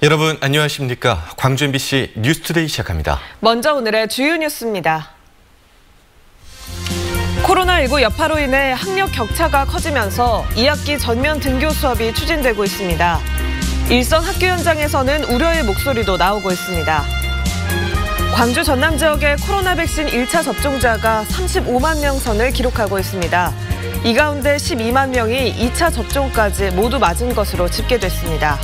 여러분 안녕하십니까? 광주 MBC 뉴스투데이 시작합니다. 먼저 오늘의 주요 뉴스입니다. 코로나19 여파로 인해 학력 격차가 커지면서 2학기 전면 등교 수업이 추진되고 있습니다. 일선 학교 현장에서는 우려의 목소리도 나오고 있습니다. 광주 전남 지역의 코로나 백신 1차 접종자가 35만 명 선을 기록하고 있습니다. 이 가운데 12만 명이 2차 접종까지 모두 맞은 것으로 집계됐습니다.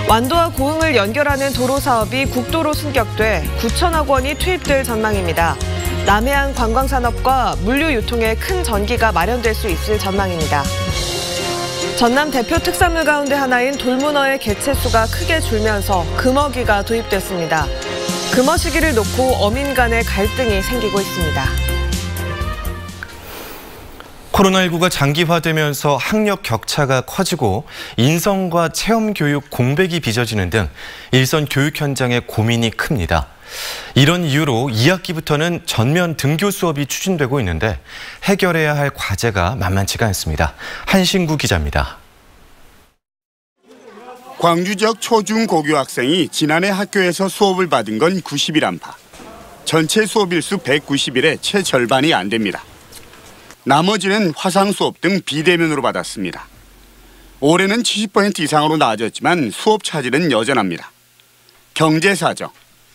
완도와 고흥을 연결하는 도로 사업이 국도로 승격돼 9천억 원이 투입될 전망입니다. 남해안 관광산업과 물류 유통에 큰 전기가 마련될 수 있을 전망입니다. 전남 대표 특산물 가운데 하나인 돌문어의 개체수가 크게 줄면서 금어기가 도입됐습니다. 금어 시기를 놓고 어민 간의 갈등이 생기고 있습니다. 코로나19가 장기화되면서 학력 격차가 커지고 인성과 체험교육 공백이 빚어지는 등 일선 교육 현장의 고민이 큽니다. 이런 이유로 2학기부터는 전면 등교 수업이 추진되고 있는데 해결해야 할 과제가 만만치가 않습니다. 한신구 기자입니다. 광주 지역 초중고교 학생이 지난해 학교에서 수업을 받은 건 90일 안팎. 전체 수업일수 190일의 채 절반이 안 됩니다. 나머지는 화상 수업 등 비대면으로 받았습니다. 올해는 70% 이상으로 나아졌지만 수업 차질은 여전합니다. 경제 사정,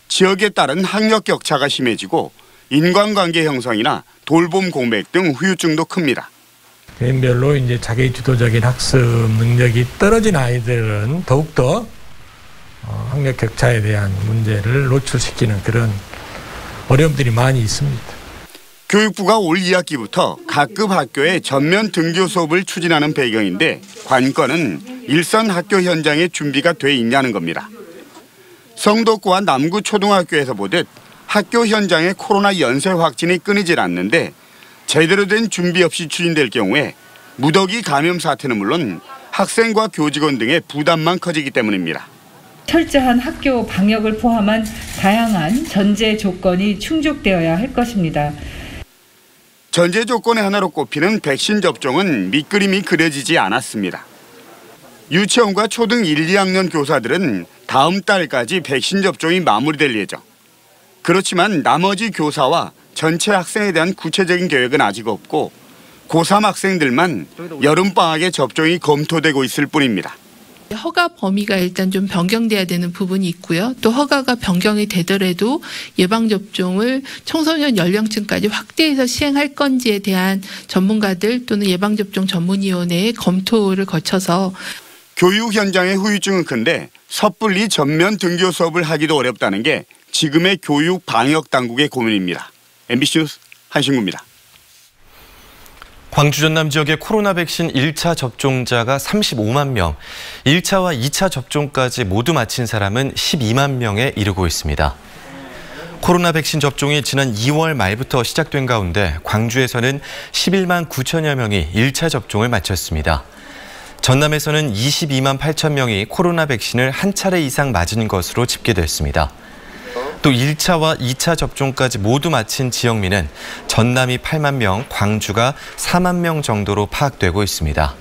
지역에 따른 학력 격차가 심해지고 인간관계 형성이나 돌봄 공백 등 후유증도 큽니다. 개인별로 이제 자기 주도적인 학습 능력이 떨어진 아이들은 더욱더 학력 격차에 대한 문제를 노출시키는 그런 어려움들이 많이 있습니다. 교육부가 올 2학기부터 각급 학교에 전면 등교 수업을 추진하는 배경인데 관건은 일선 학교 현장의 준비가 돼 있냐는 겁니다. 성덕구와 남구 초등학교에서 보듯 학교 현장의 코로나 연쇄 확진이 끊이질 않는데 제대로 된 준비 없이 추진될 경우에 무더기 감염 사태는 물론 학생과 교직원 등의 부담만 커지기 때문입니다. 철저한 학교 방역을 포함한 다양한 전제 조건이 충족되어야 할 것입니다. 전제 조건의 하나로 꼽히는 백신 접종은 밑그림이 그려지지 않았습니다. 유치원과 초등 1, 2학년 교사들은 다음 달까지 백신 접종이 마무리될 예정. 그렇지만 나머지 교사와 전체 학생에 대한 구체적인 계획은 아직 없고 고3 학생들만 여름방학에 접종이 검토되고 있을 뿐입니다. 허가 범위가 일단 좀 변경돼야 되는 부분이 있고요. 또 허가가 변경이 되더라도 예방접종을 청소년 연령층까지 확대해서 시행할 건지에 대한 전문가들 또는 예방접종 전문위원회의 검토를 거쳐서 교육 현장의 후유증은 큰데 섣불리 전면 등교 수업을 하기도 어렵다는 게 지금의 교육 방역 당국의 고민입니다. MBC 뉴스 한신구입니다. 광주 전남 지역의 코로나 백신 1차 접종자가 35만 명, 1차와 2차 접종까지 모두 마친 사람은 12만 명에 이르고 있습니다. 코로나 백신 접종이 지난 2월 말부터 시작된 가운데 광주에서는 11만 9천여 명이 1차 접종을 마쳤습니다. 전남에서는 22만 8천 명이 코로나 백신을 한 차례 이상 맞은 것으로 집계됐습니다. 또 1차와 2차 접종까지 모두 마친 지역민은 전남이 8만 명, 광주가 4만 명 정도로 파악되고 있습니다.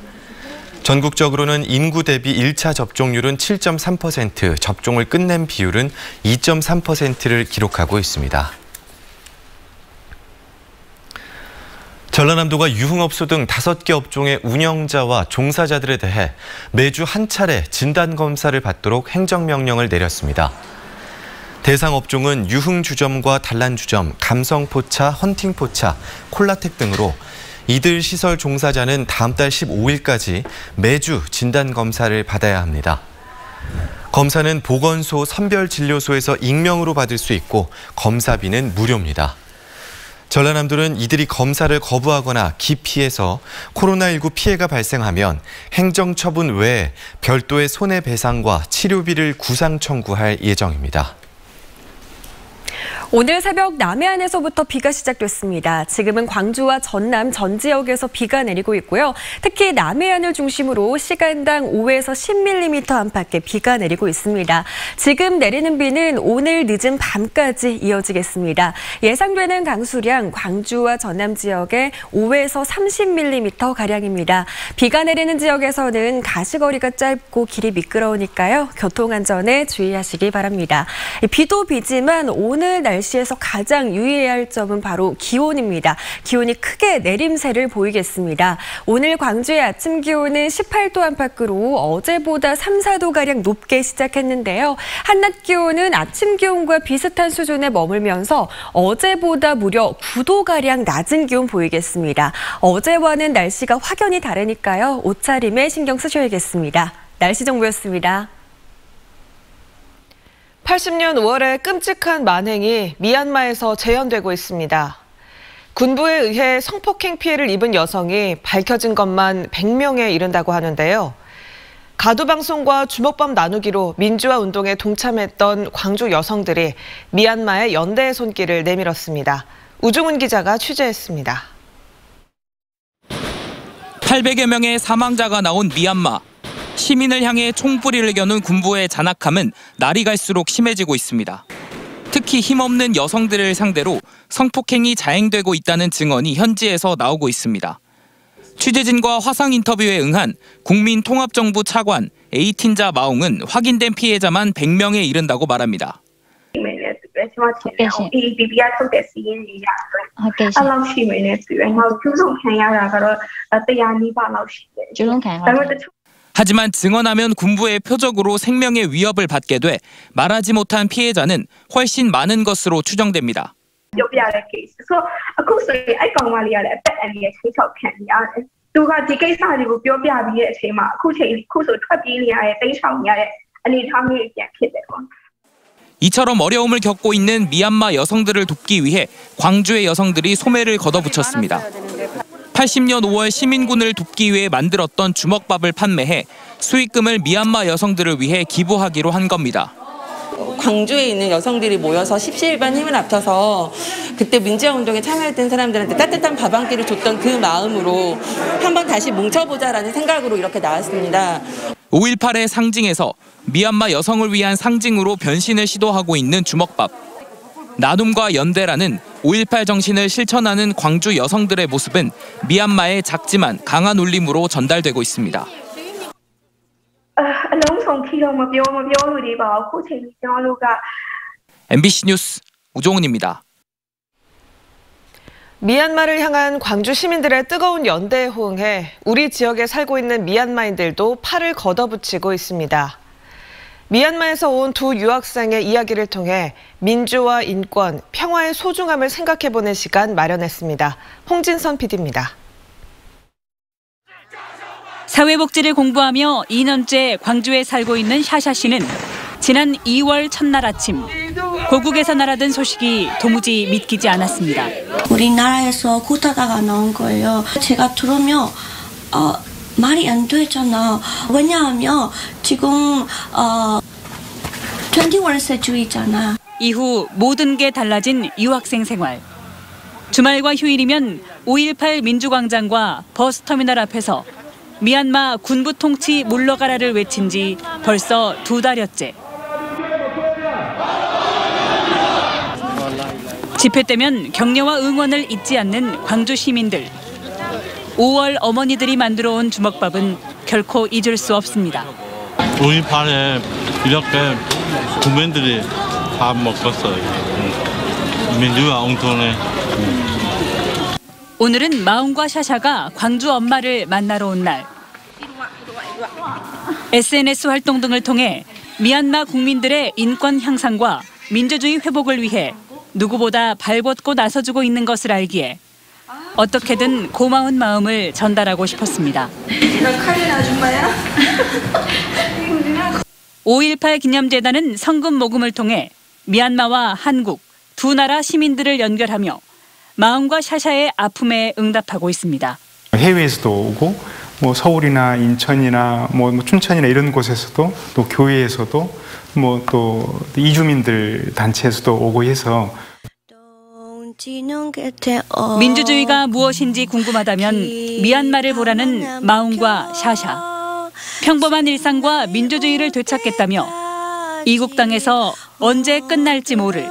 전국적으로는 인구 대비 1차 접종률은 7.3%, 접종을 끝낸 비율은 2.3%를 기록하고 있습니다. 전라남도가 유흥업소 등 5개 업종의 운영자와 종사자들에 대해 매주 한 차례 진단검사를 받도록 행정명령을 내렸습니다. 대상 업종은 유흥주점과 단란주점, 감성포차, 헌팅포차, 콜라텍 등으로 이들 시설 종사자는 다음 달 15일까지 매주 진단검사를 받아야 합니다. 검사는 보건소, 선별진료소에서 익명으로 받을 수 있고 검사비는 무료입니다. 전라남도는 이들이 검사를 거부하거나 기피해서 코로나19 피해가 발생하면 행정처분 외에 별도의 손해배상과 치료비를 구상 청구할 예정입니다. 오늘 새벽 남해안에서부터 비가 시작됐습니다. 지금은 광주와 전남 전 지역에서 비가 내리고 있고요. 특히 남해안을 중심으로 시간당 5에서 10mm 안팎의 비가 내리고 있습니다. 지금 내리는 비는 오늘 늦은 밤까지 이어지겠습니다. 예상되는 강수량 광주와 전남 지역에 5에서 30mm 비가 내리는 지역에서는 가시거리가 짧고 길이 미끄러우니까요. 교통안전에 주의하시기 바랍니다. 비도 비지만 오늘 날씨에서 가장 유의해야 할 점은 바로 기온입니다. 기온이 크게 내림세를 보이겠습니다. 오늘 광주의 아침 기온은 18도 안팎으로 어제보다 3, 4도가량 높게 시작했는데요. 한낮 기온은 아침 기온과 비슷한 수준에 머물면서 어제보다 무려 9도가량 낮은 기온 보이겠습니다. 어제와는 날씨가 확연히 다르니까요. 옷차림에 신경 쓰셔야겠습니다. 날씨 정보였습니다. 80년 5월에 끔찍한 만행이 미얀마에서 재현되고 있습니다. 군부에 의해 성폭행 피해를 입은 여성이 밝혀진 것만 100명에 이른다고 하는데요. 가두방송과 주먹밥 나누기로 민주화 운동에 동참했던 광주 여성들이 미얀마의 연대의 손길을 내밀었습니다. 우중훈 기자가 취재했습니다. 800여 명의 사망자가 나온 미얀마. 시민을 향해 총뿌리를 겨눈 군부의 잔악함은 날이 갈수록 심해지고 있습니다. 특히 힘없는 여성들을 상대로 성폭행이 자행되고 있다는 증언이 현지에서 나오고 있습니다. 취재진과 화상 인터뷰에 응한 국민통합정부 차관 에이틴자 마옹은 확인된 피해자만 100명에 이른다고 말합니다. 하지만 증언하면 군부의 표적으로 생명의 위협을 받게 돼 말하지 못한 피해자는 훨씬 많은 것으로 추정됩니다. 이처럼 어려움을 겪고 있는 미얀마 여성들을 돕기 위해 광주의 여성들이 소매를 걷어붙였습니다. 80년 5월 시민군을 돕기 위해 만들었던 주먹밥을 판매해 수익금을 미얀마 여성들을 위해 기부하기로 한 겁니다. 광주에 있는 여성들이 모여서 십시일반 힘을 합쳐서 그때 민주화 운동에 참여했던 사람들한테 따뜻한 밥 한 끼를 줬던 그 마음으로 한번 다시 뭉쳐보자라는 생각으로 이렇게 나왔습니다. 5.18의 상징에서 미얀마 여성을 위한 상징으로 변신을 시도하고 있는 주먹밥. 나눔과 연대라는 5.18 정신을 실천하는 광주 여성들의 모습은 미얀마의 작지만 강한 울림으로 전달되고 있습니다. MBC 뉴스 우종훈입니다. 미얀마를 향한 광주 시민들의 뜨거운 연대에 호응해 우리 지역에 살고 있는 미얀마인들도 팔을 걷어붙이고 있습니다. 미얀마에서 온 두 유학생의 이야기를 통해 민주화, 인권, 평화의 소중함을 생각해보는 시간 마련했습니다. 홍진선 PD입니다. 사회복지를 공부하며 2년째 광주에 살고 있는 샤샤 씨는 지난 2월 첫날 아침 고국에서 날아든 소식이 도무지 믿기지 않았습니다. 우리나라에서 코타다가 나온 거예요. 제가 들으면 말이 안 되잖아. 왜냐하면 지금 21세기잖아. 이후 모든 게 달라진 유학생 생활. 주말과 휴일이면 5.18 민주광장과 버스터미널 앞에서 미얀마 군부 통치 물러가라를 외친 지 벌써 2달여째. 집회 때면 격려와 응원을 잊지 않는 광주 시민들. 5월 어머니들이 만들어온 주먹밥은 결코 잊을 수 없습니다. 5.18에 이렇게 국민들이 밥 먹었어요. 민주화 운동에. 오늘은 마옹과 샤샤가 광주 엄마를 만나러 온 날. SNS 활동 등을 통해 미얀마 국민들의 인권 향상과 민주주의 회복을 위해 누구보다 발벗고 나서주고 있는 것을 알기에 어떻게든 고마운 마음을 전달하고 싶었습니다. 너 칼린 아줌마야? 5.18 기념재단은 성금 모금을 통해 미얀마와 한국 두 나라 시민들을 연결하며 마음과 샤샤의 아픔에 응답하고 있습니다. 해외에서도 오고 뭐 서울이나 인천이나 뭐 춘천이나 이런 곳에서도 또 교회에서도 뭐 또 이주민들 단체에서도 오고 해서 민주주의가 무엇인지 궁금하다면 미얀마를 보라는 마웅과 샤샤. 평범한 일상과 민주주의를 되찾겠다며 이국 땅에서 언제 끝날지 모를,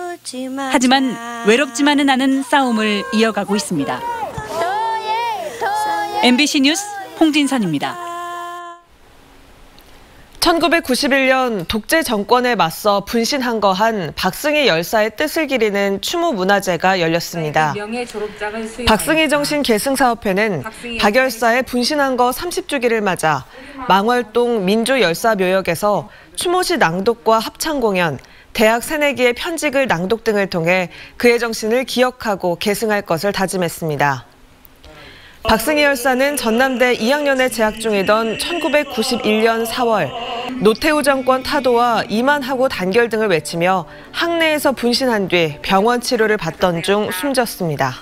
하지만 외롭지만은 않은 싸움을 이어가고 있습니다. MBC 뉴스 홍진선입니다. 1991년 독재 정권에 맞서 분신한거한 박승희 열사의 뜻을 기리는 추모 문화제가 열렸습니다. 박승희 정신 계승사업회는 박 열사의 분신한거 30주기를 맞아 망월동 민주열사묘역에서 추모시 낭독과 합창공연, 대학 새내기의 편직을 낭독 등을 통해 그의 정신을 기억하고 계승할 것을 다짐했습니다. 박승희 열사는 전남대 2학년에 재학 중이던 1991년 4월 노태우 정권 타도와 이만하고 단결 등을 외치며 학내에서 분신한 뒤 병원 치료를 받던 중 숨졌습니다.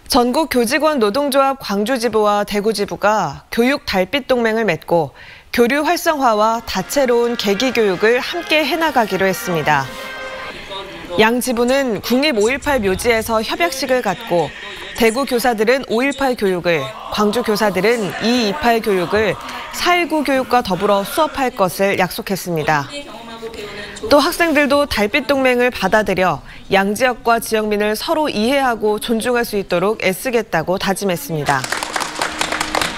전국 교직원 노동조합 광주지부와 대구지부가 교육 달빛 동맹을 맺고 교류 활성화와 다채로운 계기 교육을 함께 해나가기로 했습니다. 양 지부는 국립 5.18 묘지에서 협약식을 갖고 대구 교사들은 5.18 교육을, 광주 교사들은 2.28 교육을 4.19 교육과 더불어 수업할 것을 약속했습니다. 또 학생들도 달빛 동맹을 받아들여 양 지역과 지역민을 서로 이해하고 존중할 수 있도록 애쓰겠다고 다짐했습니다.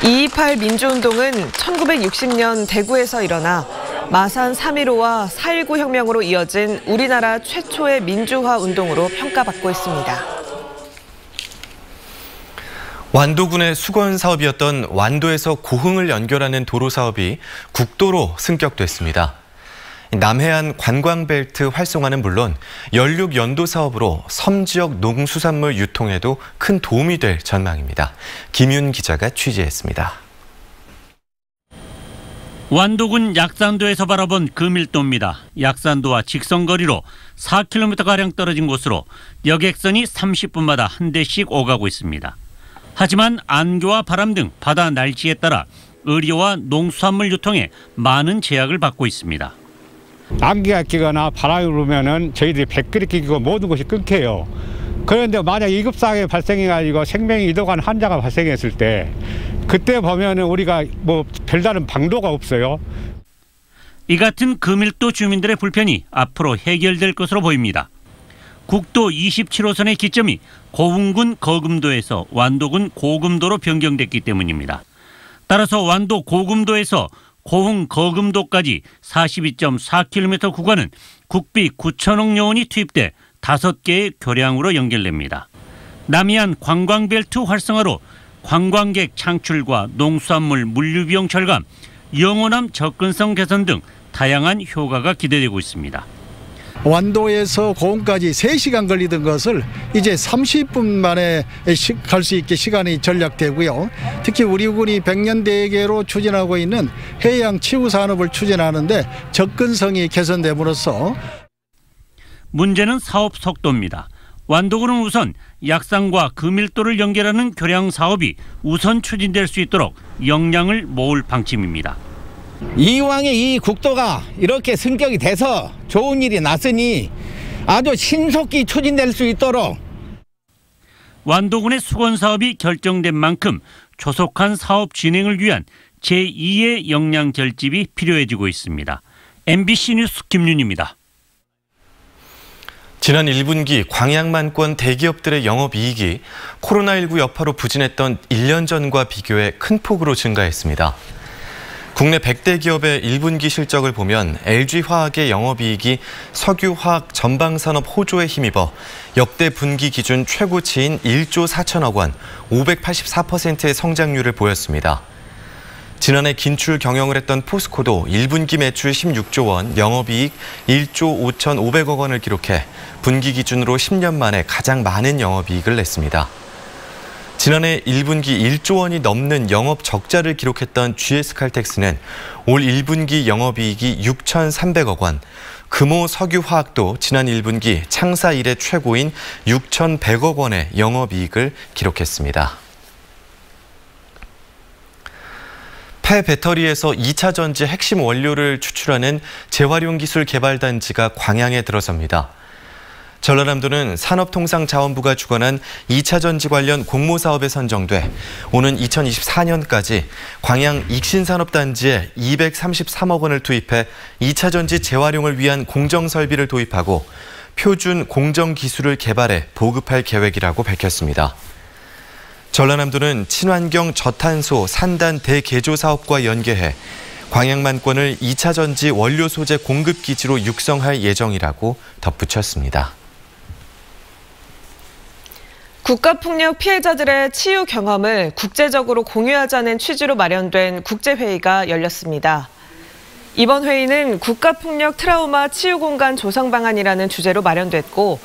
2.28 민주운동은 1960년 대구에서 일어나 마산 3.15와 4.19 혁명으로 이어진 우리나라 최초의 민주화 운동으로 평가받고 있습니다. 완도군의 수건 사업이었던 완도에서 고흥을 연결하는 도로 사업이 국도로 승격됐습니다. 남해안 관광벨트 활성화는 물론 연륙 연도 사업으로 섬 지역 농수산물 유통에도 큰 도움이 될 전망입니다. 김윤 기자가 취재했습니다. 완도군 약산도에서 바라본 금일도입니다. 약산도와 직선거리로 4km가량 떨어진 곳으로 여객선이 30분마다 한 대씩 오가고 있습니다. 하지만 안개와 바람 등 바다 날씨에 따라 의료와 농수산물 유통에 많은 제약을 받고 있습니다. 안개가 끼거나 바람이 불면은 저희들이 백그리 끼고 모든 것이 끊겨요. 그런데 만약 위급사항이 발생해가지고 생명이 이동한 환자가 발생했을 때 그때 보면은 우리가 뭐 별다른 방도가 없어요. 이 같은 금일도 주민들의 불편이 앞으로 해결될 것으로 보입니다. 국도 27호선의 기점이 고흥군 거금도에서 완도군 고금도로 변경됐기 때문입니다. 따라서 완도 고금도에서 고흥 거금도까지 42.4km 구간은 국비 9천억 원이 투입돼 5개의 교량으로 연결됩니다. 남해안 관광벨트 활성화로 관광객 창출과 농수산물 물류비용 절감, 영호남 접근성 개선 등 다양한 효과가 기대되고 있습니다. 완도에서 고흥까지 3시간 걸리던 것을 이제 30분 만에 갈 수 있게 시간이 전략되고요. 특히 우리 군이 100년 대계로 추진하고 있는 해양 치유 산업을 추진하는데 접근성이 개선됨으로써 문제는 사업 속도입니다. 완도군은 우선 약산과 금일도를 연결하는 교량 사업이 우선 추진될 수 있도록 역량을 모을 방침입니다. 이왕에 이 국도가 이렇게 승격이 돼서 좋은 일이 났으니 아주 신속히 추진될 수 있도록 완도군의 수건 사업이 결정된 만큼 조속한 사업 진행을 위한 제2의 역량 결집이 필요해지고 있습니다. MBC 뉴스 김윤입니다. 지난 1분기 광양만권 대기업들의 영업이익이 코로나19 여파로 부진했던 1년 전과 비교해 큰 폭으로 증가했습니다. 국내 100대 기업의 1분기 실적을 보면 LG화학의 영업이익이 석유화학 전방산업 호조에 힘입어 역대 분기 기준 최고치인 1조 4천억 원, 584%의 성장률을 보였습니다. 지난해 긴출 경영을 했던 포스코도 1분기 매출 16조 원, 영업이익 1조 5,500억 원을 기록해 분기 기준으로 10년 만에 가장 많은 영업이익을 냈습니다. 지난해 1분기 1조 원이 넘는 영업 적자를 기록했던 GS칼텍스는 올 1분기 영업이익이 6,300억 원, 금호 석유화학도 지난 1분기 창사 이래 최고인 6,100억 원의 영업이익을 기록했습니다. 폐배터리에서 2차 전지 핵심 원료를 추출하는 재활용 기술 개발 단지가 광양에 들어섭니다. 전라남도는 산업통상자원부가 주관한 2차 전지 관련 공모사업에 선정돼 오는 2024년까지 광양 익신산업단지에 233억 원을 투입해 2차 전지 재활용을 위한 공정설비를 도입하고 표준 공정기술을 개발해 보급할 계획이라고 밝혔습니다. 전라남도는 친환경 저탄소 산단 대개조 사업과 연계해 광양만권을 2차 전지 원료 소재 공급 기지로 육성할 예정이라고 덧붙였습니다. 국가폭력 피해자들의 치유 경험을 국제적으로 공유하자는 취지로 마련된 국제회의가 열렸습니다. 이번 회의는 국가폭력 트라우마 치유공간 조성 방안이라는 주제로 마련됐고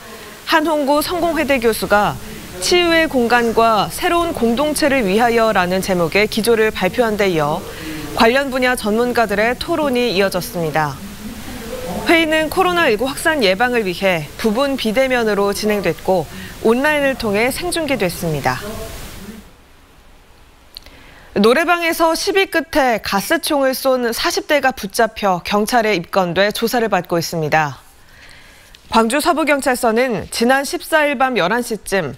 한홍구 성공회대 교수가 치유의 공간과 새로운 공동체를 위하여라는 제목의 기조를 발표한 데 이어 관련 분야 전문가들의 토론이 이어졌습니다. 회의는 코로나19 확산 예방을 위해 부분 비대면으로 진행됐고 온라인을 통해 생중계됐습니다. 노래방에서 시비 끝에 가스총을 쏜 40대가 붙잡혀 경찰에 입건돼 조사를 받고 있습니다. 광주 서부경찰서는 지난 14일 밤 11시쯤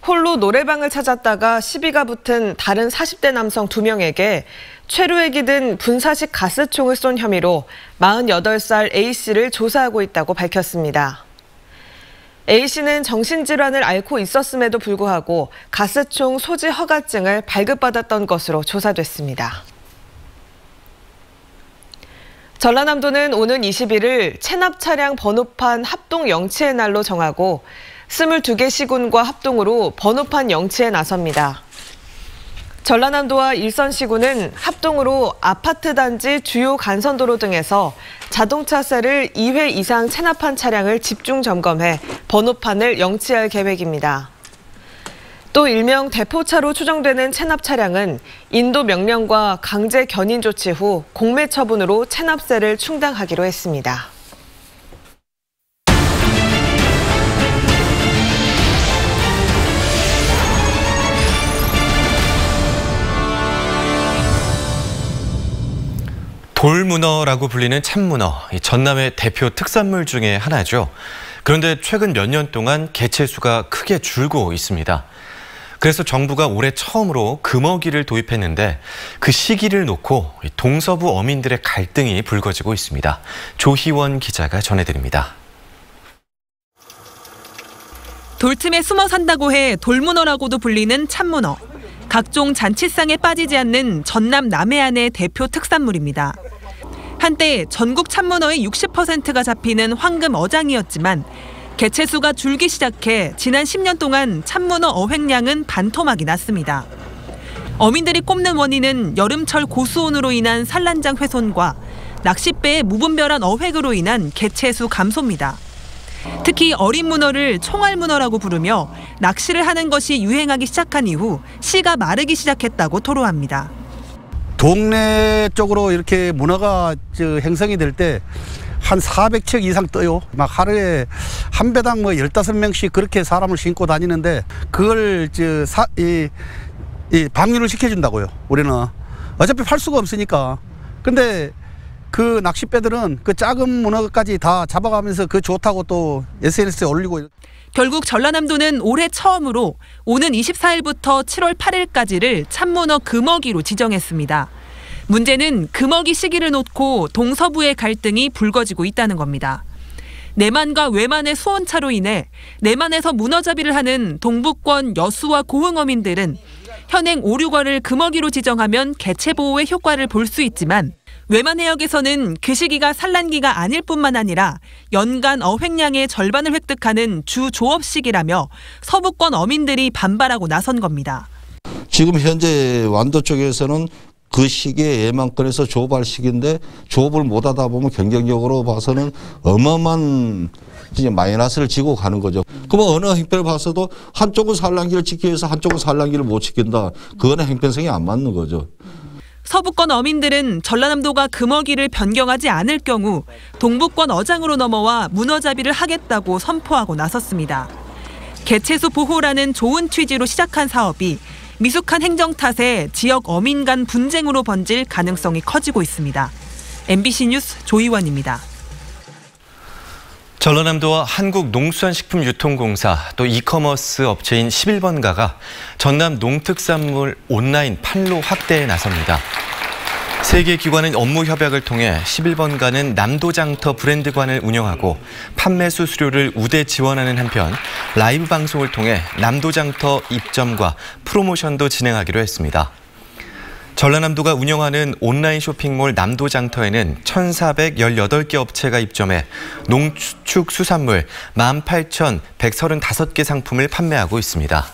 홀로 노래방을 찾았다가 시비가 붙은 다른 40대 남성 2명에게 최루액이 든 분사식 가스총을 쏜 혐의로 48살 A씨를 조사하고 있다고 밝혔습니다. A씨는 정신질환을 앓고 있었음에도 불구하고 가스총 소지 허가증을 발급받았던 것으로 조사됐습니다. 전라남도는 오는 21일 체납 차량 번호판 합동 영치의 날로 정하고 22개 시군과 합동으로 번호판 영치에 나섭니다. 전라남도와 일선시군은 합동으로 아파트 단지 주요 간선도로 등에서 자동차세를 2회 이상 체납한 차량을 집중 점검해 번호판을 영치할 계획입니다. 또 일명 대포차로 추정되는 체납 차량은 인도 명령과 강제 견인 조치 후 공매 처분으로 체납세를 충당하기로 했습니다. 돌문어라고 불리는 참문어, 전남의 대표 특산물 중에 하나죠. 그런데 최근 몇 년 동안 개체수가 크게 줄고 있습니다. 그래서 정부가 올해 처음으로 금어기를 도입했는데 그 시기를 놓고 동서부 어민들의 갈등이 불거지고 있습니다. 조희원 기자가 전해드립니다. 돌틈에 숨어 산다고 해 돌문어라고도 불리는 참문어. 각종 잔치상에 빠지지 않는 전남 남해안의 대표 특산물입니다. 한때 전국 참문어의 60%가 잡히는 황금 어장이었지만 개체수가 줄기 시작해 지난 10년 동안 참문어 어획량은 반토막이 났습니다. 어민들이 꼽는 원인은 여름철 고수온으로 인한 산란장 훼손과 낚싯배의 무분별한 어획으로 인한 개체수 감소입니다. 특히 어린 문어를 총알문어라고 부르며 낚시를 하는 것이 유행하기 시작한 이후 씨가 마르기 시작했다고 토로합니다. 동네 쪽으로 이렇게 문어가 행성이 될 때 한 400척 이상 떠요. 막 하루에 한 배당 뭐 15명씩 그렇게 사람을 싣고 다니는데 그걸 방류를 시켜준다고요. 우리는 어차피 팔 수가 없으니까. 근데 그 낚싯배들은 그 작은 문어까지 다 잡아가면서 그 좋다고 또 SNS에 올리고. 결국 전라남도는 올해 처음으로 오는 24일부터 7월 8일까지를 참문어 금어기로 지정했습니다. 문제는 금어기 시기를 놓고 동서부의 갈등이 불거지고 있다는 겁니다. 내만과 외만의 수온차로 인해 내만에서 문어잡이를 하는 동북권 여수와 고흥 어민들은 현행 5, 6월을 금어기로 지정하면 개체 보호의 효과를 볼 수 있지만 외만 해역에서는 그 시기가 산란기가 아닐 뿐만 아니라 연간 어획량의 절반을 획득하는 주 조업 시기라며 서부권 어민들이 반발하고 나선 겁니다. 지금 현재 완도 쪽에서는 그 시기에 예만권에서 조업할 시기인데 조업을 못하다 보면 경쟁적으로 봐서는 어마어마한 마이너스를 지고 가는 거죠. 그러면 어느 행편을 봐서도 한쪽은 산란기를 지키기 위해서 한쪽은 산란기를 못 지킨다. 그거는 행편성이 안 맞는 거죠. 서부권 어민들은 전라남도가 금어기를 변경하지 않을 경우 동북권 어장으로 넘어와 문어잡이를 하겠다고 선포하고 나섰습니다. 개체수 보호라는 좋은 취지로 시작한 사업이 미숙한 행정 탓에 지역 어민 간 분쟁으로 번질 가능성이 커지고 있습니다. MBC 뉴스 조희원입니다. 전라남도와 한국농수산식품유통공사 또 이커머스 업체인 11번가가 전남 농특산물 온라인 판로 확대에 나섭니다. 세 개 기관은 업무 협약을 통해 11번가는 남도장터 브랜드관을 운영하고 판매 수수료를 우대 지원하는 한편 라이브 방송을 통해 남도장터 입점과 프로모션도 진행하기로 했습니다. 전라남도가 운영하는 온라인 쇼핑몰 남도장터에는 1,418개 업체가 입점해 농축수산물 18,135개 상품을 판매하고 있습니다.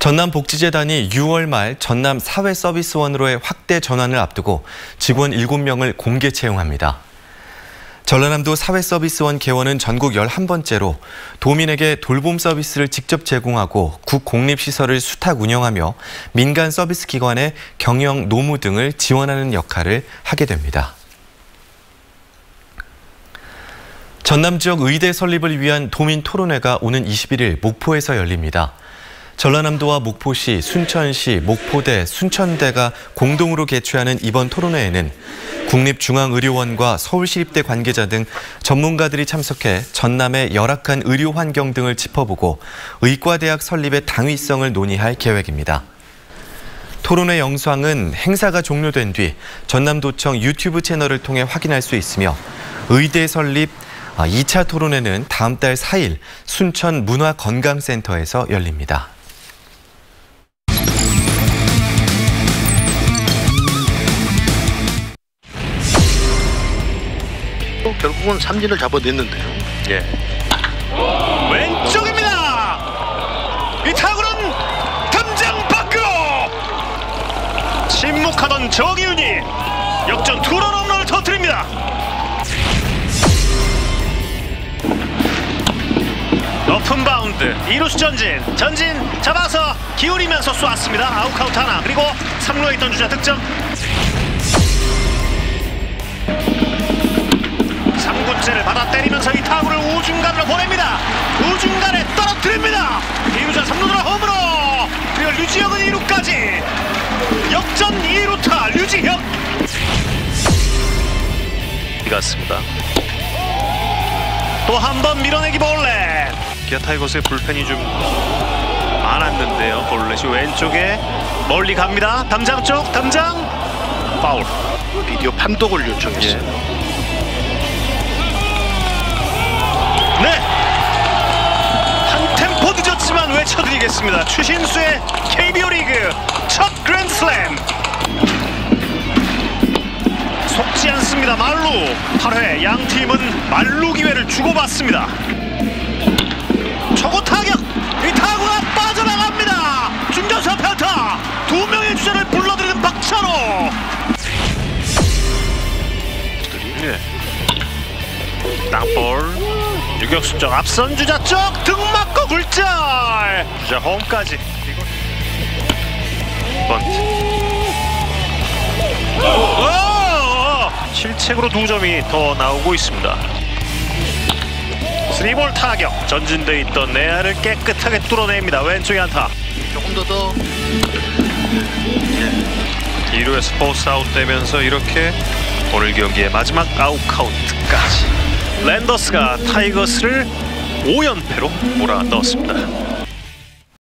전남복지재단이 6월 말 전남 사회서비스원으로의 확대 전환을 앞두고 직원 7명을 공개 채용합니다. 전라남도 사회서비스원 개원은 전국 11번째로 도민에게 돌봄 서비스를 직접 제공하고 국공립시설을 수탁 운영하며 민간 서비스 기관의 경영, 노무 등을 지원하는 역할을 하게 됩니다. 전남 지역 의대 설립을 위한 도민 토론회가 오는 21일 목포에서 열립니다. 전라남도와 목포시, 순천시, 목포대, 순천대가 공동으로 개최하는 이번 토론회에는 국립중앙의료원과 서울시립대 관계자 등 전문가들이 참석해 전남의 열악한 의료 환경 등을 짚어보고 의과대학 설립의 당위성을 논의할 계획입니다. 토론회 영상은 행사가 종료된 뒤 전남도청 유튜브 채널을 통해 확인할 수 있으며 의대 설립 2차 토론회는 다음 달 4일 순천 문화건강센터에서 열립니다. 결국은 삼진을 잡아냈는데요. 예. 왼쪽입니다. 이 타구는 담장 밖으로. 침묵하던 정희윤이 역전 투런 홈런을 터뜨립니다. 높은 바운드 2루수 전진 잡아서 기울이면서 쏘았습니다. 아웃카운트 하나. 그리고 3루에 있던 주자 득점. 3구째를 받아 때리면서 이 타구를 우중간으로 보냅니다. 우중간에 떨어뜨립니다. 2루자 3루로 홈으로. 그리고 류지혁은 2루까지. 역전 2루타 류지혁. 같습니다. 또 한 번 밀어내기 볼넷. 기아 타이거스의 불펜이 좀 많았는데요. 볼넷이 왼쪽에 멀리 갑니다. 담장 쪽 담장 파울. 비디오 판독을 요청했어요. 예. 네, 한 템포 늦었지만 외쳐드리겠습니다. 추신수의 KBO 리그 첫 그랜드슬램. 속지 않습니다. 말루 8회 양 팀은 말루 기회를 주고받습니다. 초구 타격, 이 타구가 빠져나갑니다. 중견수 편타, 2명의 주자를 불러들이는 박찬호. 네. 땅볼. 유격수 쪽 앞선 주자 쪽 등 맞고 굴절. 주자 홈까지. 번트. 실책으로 2점이 더 나오고 있습니다. 3볼 타격. 전진돼 있던 내야를 깨끗하게 뚫어냅니다. 왼쪽에 안타. 조금 더 2루에서 포스 아웃 되면서 이렇게 오늘 경기의 마지막 아웃 카운트까지 랜더스가 타이거스를 5연패로 몰아넣었습니다.